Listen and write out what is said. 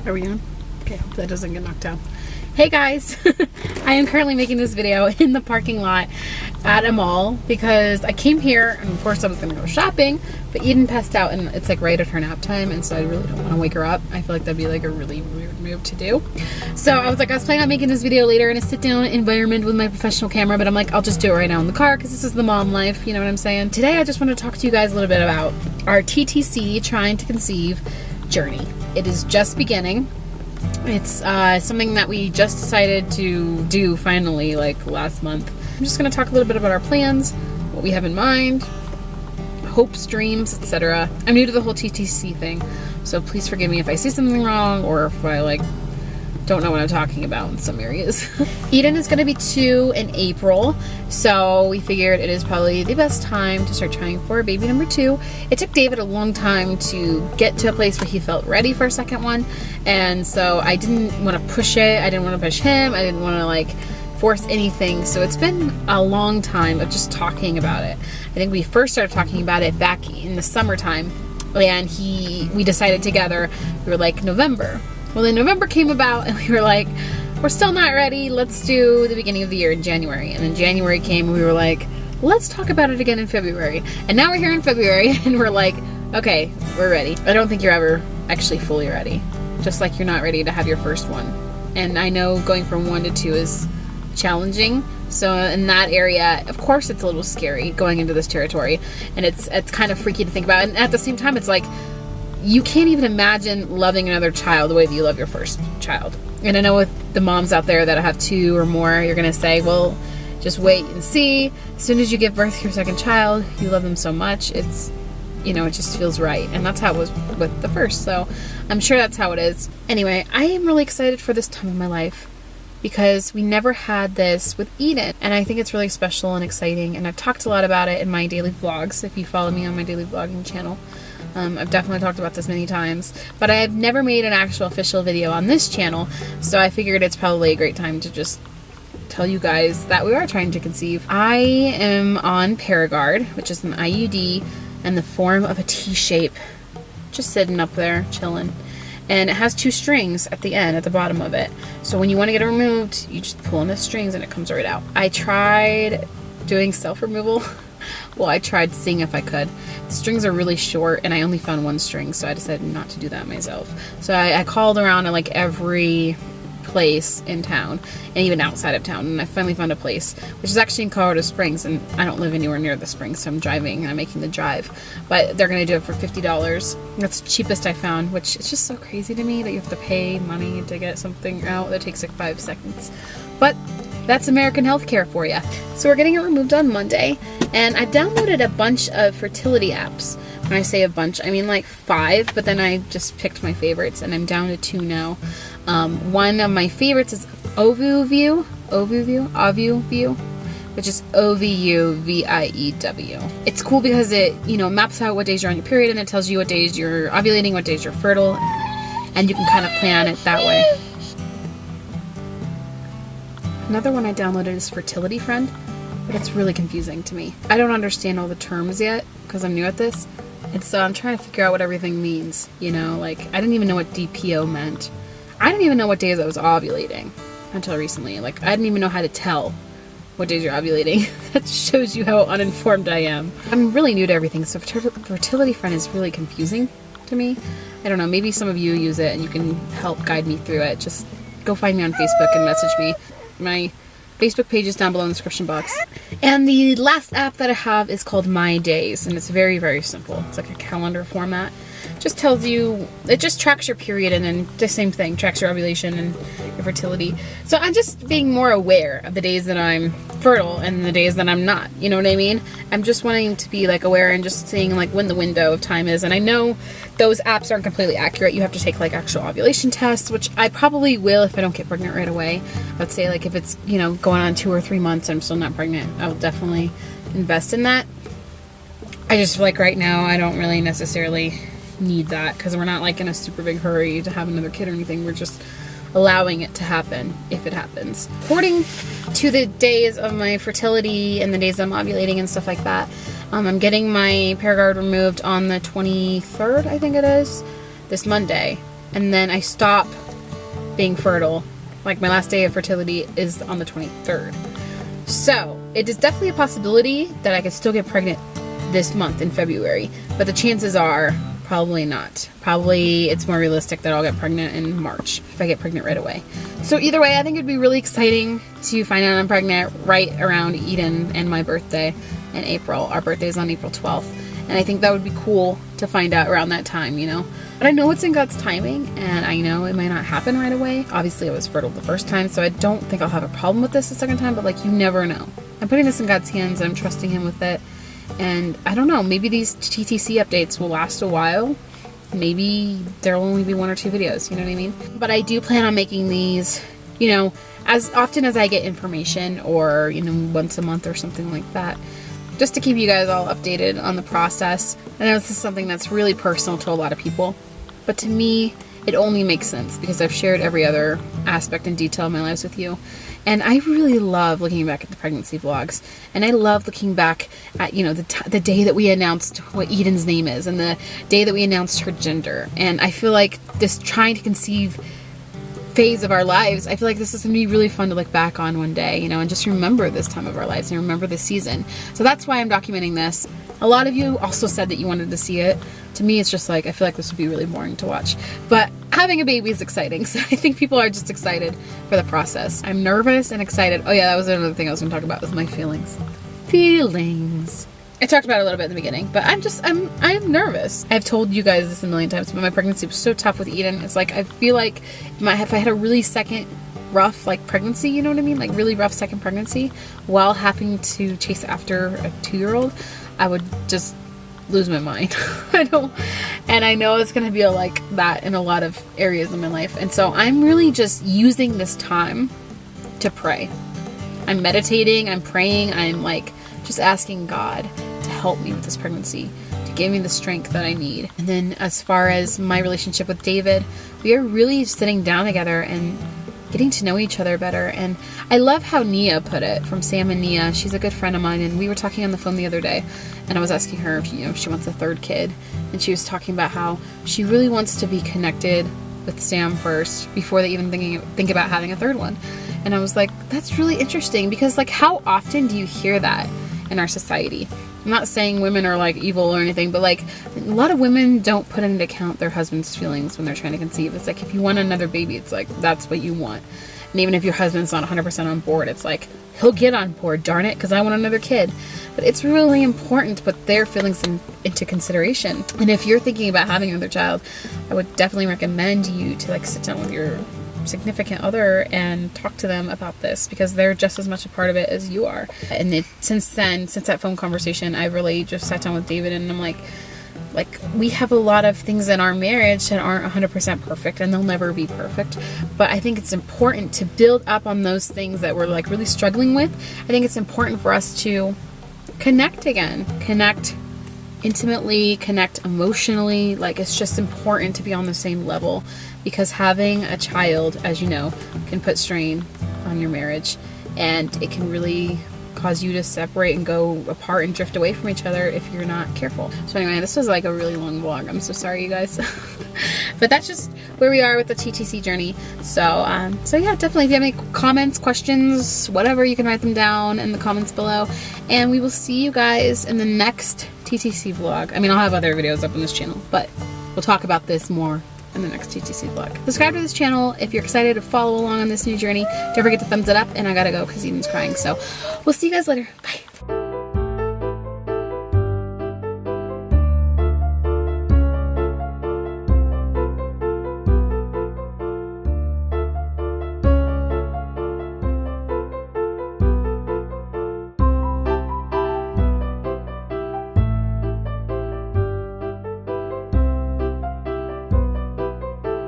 Are we on? Okay, hope that doesn't get knocked down. Hey guys, I am currently making this video in the parking lot at a mall because I came here and of course I was going to go shopping, but Eden passed out and it's like right at her nap time, and so I really don't want to wake her up. I feel like that'd be like a really weird move to do. So I was planning on making this video later in a sit down environment with my professional camera, but I'm like, I'll just do it right now in the car because this is the mom life, you know what I'm saying? Today I just want to talk to you guys a little bit about our TTC trying to conceive journey. It is just beginning. It's something that we just decided to do finally, like last month. I'm just going to talk a little bit about our plans, what we have in mind, hopes, dreams, etc. I'm new to the whole TTC thing, so please forgive me if I say something wrong or if I don't know what I'm talking about in some areas. Eden is going to be 2 in April, so we figured it is probably the best time to start trying for baby number 2. It took David a long time to get to a place where he felt ready for a second one, and so I didn't want to push it. I didn't want to push him. I didn't want to force anything. So it's been a long time of just talking about it. I think we first started talking about it back in the summertime, and we decided together, we were like November. Well, then November came about and we were like, we're still not ready. Let's do the beginning of the year in January. And then January came and we were like, let's talk about it again in February. And now we're here in February and we're like, okay, we're ready. I don't think you're ever actually fully ready. Just like you're not ready to have your first one. And I know going from 1 to 2 is challenging. So in that area, of course, it's a little scary going into this territory. And it's kind of freaky to think about. And at the same time, it's like, you can't even imagine loving another child the way that you love your first child. And I know with the moms out there that have 2 or more, you're going to say, well, just wait and see. As soon as you give birth to your second child, you love them so much. It's, it just feels right. And that's how it was with the first. So I'm sure that's how it is. Anyway, I am really excited for this time in my life because we never had this with Eden. And I think it's really special and exciting. And I've talked a lot about it in my daily vlogs, if you follow me on my daily vlogging channel. I've definitely talked about this many times, but I've never made an actual official video on this channel, so I figured it's probably a great time to just tell you guys that we are trying to conceive. I am on Paragard, which is an IUD in the form of a T shape, just sitting up there, chilling. And it has 2 strings at the end, at the bottom of it. So when you want to get it removed, you just pull on the strings and it comes right out. I tried doing self-removal. Well, I tried seeing if I could. The strings are really short and I only found 1 string, so I decided not to do that myself. So I called around at every place in town and even outside of town, and I finally found a place, which is actually in Colorado Springs, and I don't live anywhere near the springs, so I'm driving and I'm making the drive. But they're going to do it for $50. That's the cheapest I found, which is just so crazy to me that you have to pay money to get something out that takes 5 seconds. But that's American healthcare for you. So we're getting it removed on Monday, and I downloaded a bunch of fertility apps. When I say a bunch, I mean 5, but then I just picked my favorites, and I'm down to 2 now. One of my favorites is OvuView, which is OVUVIEW. It's cool because it, maps out what days you're on your period, and it tells you what days you're ovulating, what days you're fertile, and you can kind of plan it that way. Another one I downloaded is Fertility Friend, but it's really confusing to me. I don't understand all the terms yet because I'm new at this, and so I'm trying to figure out what everything means, I didn't even know what DPO meant. I didn't even know what days I was ovulating until recently. I didn't even know how to tell what days you're ovulating. That shows you how uninformed I am. I'm really new to everything, so Fertility Friend is really confusing to me. I don't know, maybe some of you use it and you can help guide me through it. Just go find me on Facebook and message me. My Facebook page is down below in the description box. And the last app that I have is called My Days, and it's very, very simple. It's like a calendar format. Just tells you, it just tracks your period, and then the same thing, tracks your ovulation and your fertility. So I'm just being more aware of the days that I'm fertile and the days that I'm not, you know what I mean? I'm just wanting to be aware and just seeing when the window of time is. And I know those apps aren't completely accurate. You have to take actual ovulation tests, which I probably will if I don't get pregnant right away. I'd say if it's, going on 2 or 3 months and I'm still not pregnant, I will definitely invest in that. I just feel right now I don't really necessarily need that because we're not in a super big hurry to have another kid or anything. We're just allowing it to happen if it happens. According to the days of my fertility and the days I'm ovulating and stuff like that, I'm getting my Paragard removed on the 23rd, I think it is, this Monday. and then I stop being fertile. Like, my last day of fertility is on the 23rd. So it is definitely a possibility that I could still get pregnant this month in February, but the chances are probably not. Probably it's more realistic that I'll get pregnant in March if I get pregnant right away. So either way, I think it'd be really exciting to find out I'm pregnant right around Eden and my birthday in April. Our birthday is on April 12th. And I think that would be cool to find out around that time, you know? But I know it's in God's timing, and I know it might not happen right away. Obviously, I was fertile the first time, so I don't think I'll have a problem with this the second time, but like, you never know. I'm putting this in God's hands, and I'm trusting Him with it. And I don't know, maybe these TTC updates will last a while. Maybe there'll only be 1 or 2 videos, you know what I mean? But I do plan on making these, you know, as often as I get information, or, you know, once a month or something like that, just to keep you guys all updated on the process. I know this is something that's really personal to a lot of people, but to me, it only makes sense because I've shared every other aspect and detail of my lives with you. And I really love looking back at the pregnancy vlogs. And I love looking back at, you know, the day that we announced what Eden's name is, and the day that we announced her gender. And I feel like this trying to conceive phase of our lives, I feel like this is going to be really fun to look back on one day, you know, and just remember this time of our lives and remember this season. So that's why I'm documenting this. A lot of you also said that you wanted to see it. To me, it's just like, I feel like this would be really boring to watch. But having a baby is exciting, so I think people are just excited for the process. I'm nervous and excited. Oh yeah, that was another thing I was going to talk about, was my feelings. Feelings. I talked about it a little bit in the beginning, but I'm nervous. I've told you guys this a million times, but my pregnancy was so tough with Eden. It's like, I feel like if I had a really rough like pregnancy, you know what I mean? Like really rough second pregnancy while having to chase after a 2-year-old, I would just lose my mind. And I know it's going to be like that in a lot of areas in my life. And so I'm really just using this time to pray. I'm meditating, I'm praying, I'm like just asking God to help me with this pregnancy, to give me the strength that I need. And then as far as my relationship with David, we are really sitting down together and getting to know each other better. And I love how Nia put it, from Sam and Nia. She's a good friend of mine, and we were talking on the phone the other day, and I was asking her if, you know, if she wants a 3rd kid, and she was talking about how she really wants to be connected with Sam first before they even think about having a 3rd one. And I was like, that's really interesting, because like, how often do you hear that in our society? I'm not saying women are like evil or anything, but like, a lot of women don't put into account their husband's feelings when they're trying to conceive. It's like, if you want another baby, it's like, that's what you want. And even if your husband's not 100% on board, it's like, he'll get on board, darn it, because I want another kid. But it's really important to put their feelings into consideration. And if you're thinking about having another child, I would definitely recommend you to like sit down with your significant other and talk to them about this, because they're just as much a part of it as you are. And since that phone conversation, I've really just sat down with David, and I'm like, we have a lot of things in our marriage that aren't 100% perfect, and they'll never be perfect. But I think it's important to build up on those things that we're like really struggling with. I think it's important for us to connect again, connect intimately, connect emotionally. Like, it's just important to be on the same level, because having a child, as you know, can put strain on your marriage, and it can really cause you to separate and go apart and drift away from each other if you're not careful. So anyway, this was like a really long vlog. I'm so sorry, you guys. But that's just where we are with the TTC journey. So yeah, definitely, if you have any comments, questions, whatever, you can write them down in the comments below. And we will see you guys in the next TTC vlog. I mean, I'll have other videos up on this channel, but we'll talk about this more in the next TTC vlog. Subscribe to this channel if you're excited to follow along on this new journey. Don't forget to thumbs it up, and I gotta go because Eden's crying. So we'll see you guys later. Bye.